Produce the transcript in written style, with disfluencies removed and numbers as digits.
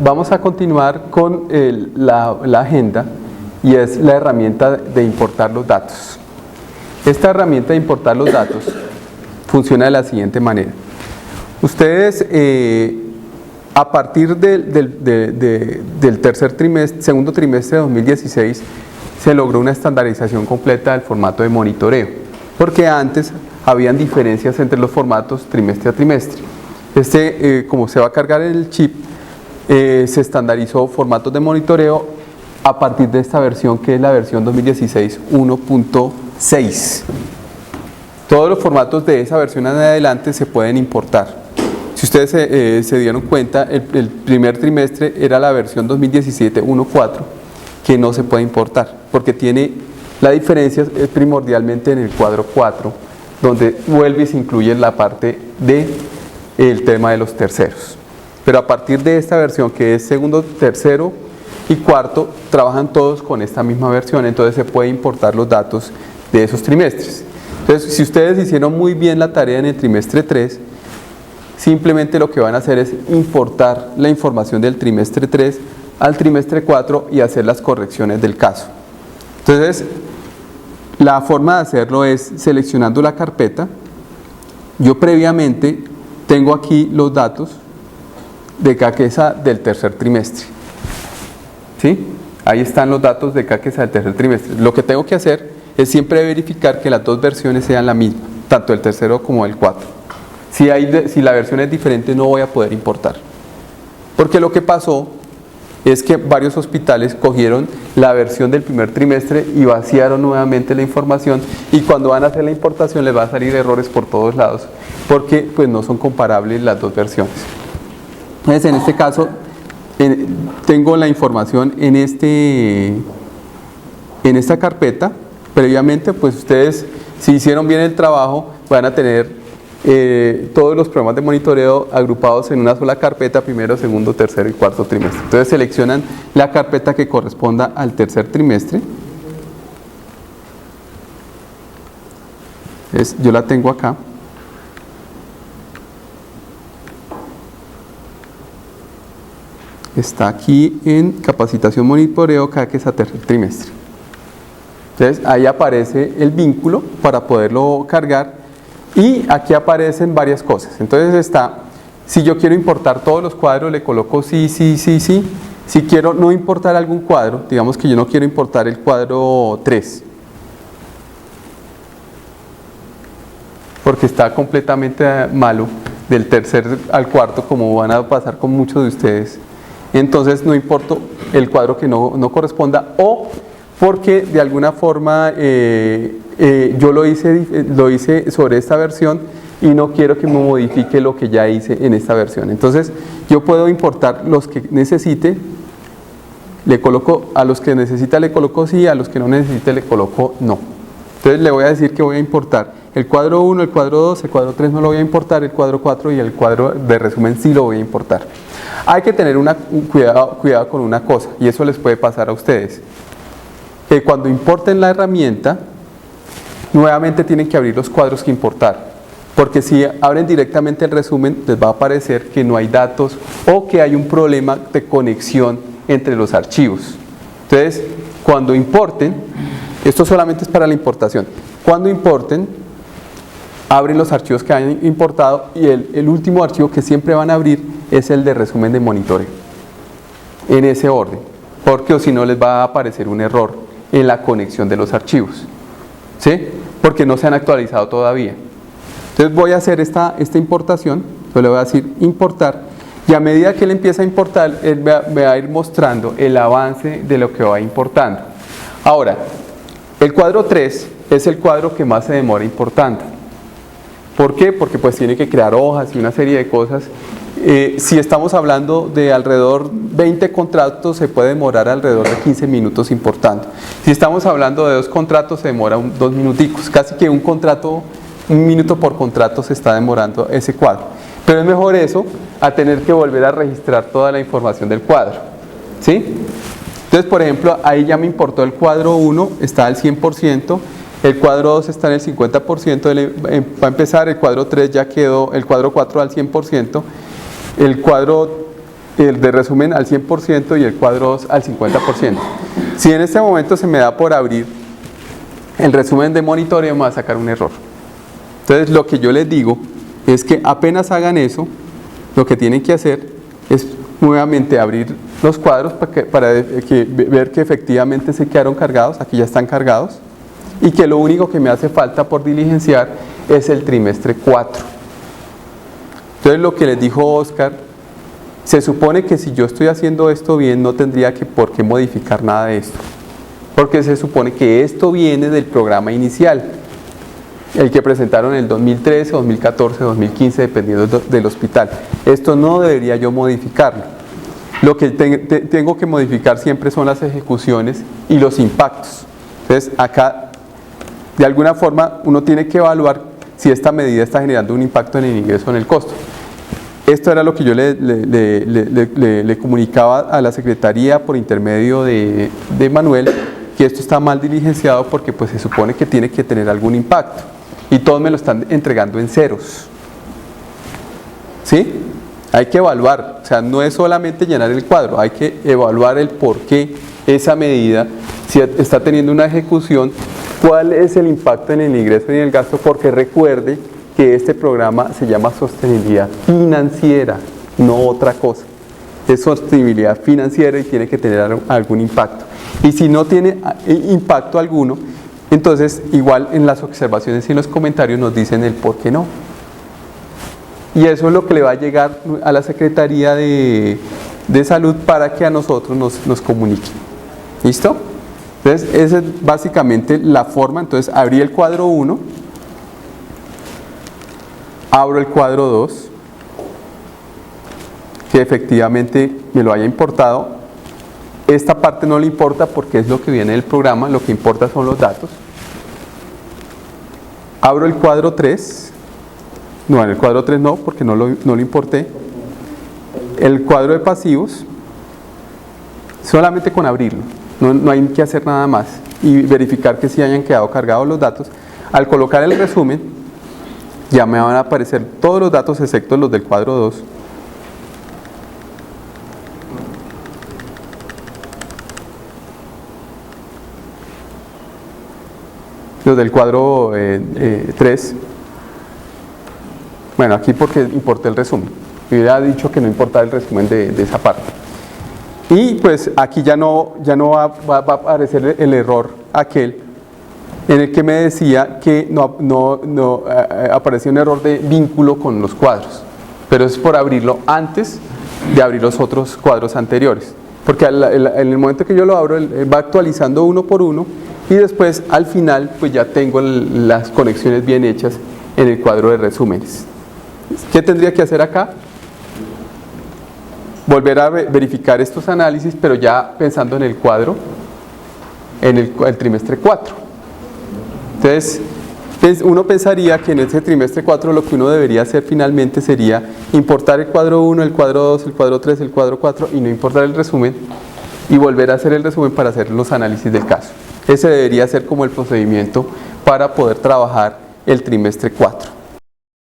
vamos a continuar con la agenda, y es la herramienta de importar los datos. Esta herramienta de importar los datos funciona de la siguiente manera. Ustedes, a partir del segundo trimestre de 2016, se logró una estandarización completa del formato de monitoreo, porque antes habían diferencias entre los formatos trimestre a trimestre. Como se va a cargar en el chip, se estandarizó formatos de monitoreo a partir de esta versión, que es la versión 2016 1.6. Todos los formatos de esa versión en adelante se pueden importar. Si ustedes se dieron cuenta, el primer trimestre era la versión 2017 1.4, que no se puede importar, porque tiene la diferencia es primordialmente en el cuadro 4, donde vuelve y se incluye la parte del tema de los terceros. Pero a partir de esta versión, que es segundo, tercero y cuarto, trabajan todos con esta misma versión, entonces se puede importar los datos de esos trimestres. Entonces, si ustedes hicieron muy bien la tarea en el trimestre 3, simplemente lo que van a hacer es importar la información del trimestre 3 al trimestre 4 y hacer las correcciones del caso. Entonces, la forma de hacerlo es seleccionando la carpeta. Yo previamente tengo aquí los datos de CAQUESA del tercer trimestre. ¿Sí? Ahí están los datos de CAQUESA del tercer trimestre. Lo que tengo que hacer es siempre verificar que las dos versiones sean la misma, tanto el tercero como el 4. Si la versión es diferente, no voy a poder importar. Porque lo que pasó es que varios hospitales cogieron la versión del primer trimestre y vaciaron nuevamente la información, y cuando van a hacer la importación les va a salir errores por todos lados, porque pues no son comparables las dos versiones. Entonces, en este caso, tengo la información en esta carpeta. Previamente, pues ustedes, si hicieron bien el trabajo, van a tener todos los programas de monitoreo agrupados en una sola carpeta: primero, segundo, tercero y cuarto trimestre. Entonces seleccionan la carpeta que corresponda al tercer trimestre. Yo la tengo acá. Está aquí en capacitación monitoreo CAQUESA tercer trimestre. Entonces ahí aparece el vínculo para poderlo cargar, y aquí aparecen varias cosas. Entonces está, si yo quiero importar todos los cuadros, le coloco sí, sí, sí, sí. Si quiero no importar algún cuadro, digamos que yo no quiero importar el cuadro 3, porque está completamente malo, del tercer al cuarto, como van a pasar con muchos de ustedes. Entonces no importo el cuadro que no corresponda, o porque de alguna forma yo lo hice sobre esta versión y no quiero que me modifique lo que ya hice en esta versión. Entonces yo puedo importar los que necesite, a los que necesita le coloco sí, a los que no necesite le coloco no. Entonces le voy a decir que voy a importar el cuadro 1, el cuadro 2, el cuadro 3 no lo voy a importar, el cuadro 4 y el cuadro de resumen sí lo voy a importar. Hay que tener cuidado con una cosa, y eso les puede pasar a ustedes, que cuando importen la herramienta, nuevamente tienen que abrir los cuadros que importaron, porque si abren directamente el resumen, les va a aparecer que no hay datos o que hay un problema de conexión entre los archivos. Entonces, cuando importen, esto solamente es para la importación, cuando importen, abren los archivos que hayan importado, y el último archivo que siempre van a abrir es el de resumen de monitoreo, en ese orden, porque o si no les va a aparecer un error en la conexión de los archivos, ¿sí? Porque no se han actualizado todavía. Entonces voy a hacer esta importación, yo le voy a decir importar, y a medida que él empieza a importar, él me va a ir mostrando el avance de lo que va importando. Ahora, el cuadro 3 es el cuadro que más se demora importando. ¿Por qué? Porque pues tiene que crear hojas y una serie de cosas. Si estamos hablando de alrededor 20 contratos, se puede demorar alrededor de 15 minutos importando. Si estamos hablando de 2 contratos, se demora 2 minuticos. Casi que un minuto por contrato se está demorando ese cuadro. Pero es mejor eso a tener que volver a registrar toda la información del cuadro, ¿sí? Entonces, por ejemplo, ahí ya me importó el cuadro 1, está al 100%. El cuadro 2 está en el 50%, para empezar. El cuadro 3 ya quedó, el cuadro 4 al 100%, el cuadro el de resumen al 100% y el cuadro 2 al 50%. Si en este momento se me da por abrir el resumen de monitoreo, me va a sacar un error. Entonces lo que yo les digo es que apenas hagan eso, lo que tienen que hacer es nuevamente abrir los cuadros para ver que efectivamente se quedaron cargados, aquí ya están cargados, y que lo único que me hace falta por diligenciar es el trimestre 4. Entonces lo que les dijo Oscar, se supone que si yo estoy haciendo esto bien, no tendría por qué modificar nada de esto, porque se supone que esto viene del programa inicial, el que presentaron en el 2013, 2014, 2015, dependiendo del hospital. Esto no debería yo modificarlo. Lo que tengo que modificar siempre son las ejecuciones y los impactos. Entonces, acá, de alguna forma, uno tiene que evaluar si esta medida está generando un impacto en el ingreso o en el costo. Esto era lo que yo le comunicaba a la Secretaría por intermedio de Manuel, que esto está mal diligenciado porque pues, se supone que tiene que tener algún impacto. Y todos me lo están entregando en ceros. ¿Sí? Hay que evaluar, o sea, no es solamente llenar el cuadro, hay que evaluar el por qué esa medida, si está teniendo una ejecución, cuál es el impacto en el ingreso y en el gasto, porque recuerde que este programa se llama sostenibilidad financiera, no otra cosa. Es sostenibilidad financiera y tiene que tener algún impacto. Y si no tiene impacto alguno, entonces igual en las observaciones y en los comentarios nos dicen el por qué no. Y eso es lo que le va a llegar a la Secretaría de Salud para que a nosotros nos comuniquen. ¿Listo? Entonces, esa es básicamente la forma. Entonces, abrí el cuadro 1, abro el cuadro 2, que efectivamente me lo haya importado. Esta parte no le importa porque es lo que viene del programa, lo que importa son los datos. Abro el cuadro 3. No, en el cuadro 3 no, porque no lo importé. El cuadro de pasivos, solamente con abrirlo, no hay que hacer nada más. Y verificar que sí hayan quedado cargados los datos. Al colocar el resumen, ya me van a aparecer todos los datos excepto los del cuadro 2. Los del cuadro 3. Bueno, aquí porque importé el resumen. Yo hubiera dicho que no importaba el resumen de esa parte. Y pues aquí ya no va a aparecer el error aquel en el que me decía que aparecía un error de vínculo con los cuadros. Pero es por abrirlo antes de abrir los otros cuadros anteriores. Porque en el momento que yo lo abro, él va actualizando uno por uno y después al final pues ya tengo las conexiones bien hechas en el cuadro de resúmenes. ¿Qué tendría que hacer acá? Volver a verificar estos análisis, pero ya pensando en el cuadro, en el trimestre 4. Entonces, uno pensaría que en ese trimestre 4 lo que uno debería hacer finalmente sería importar el cuadro 1, el cuadro 2, el cuadro 3, el cuadro 4 y no importar el resumen y volver a hacer el resumen para hacer los análisis del caso. Ese debería ser como el procedimiento para poder trabajar el trimestre 4.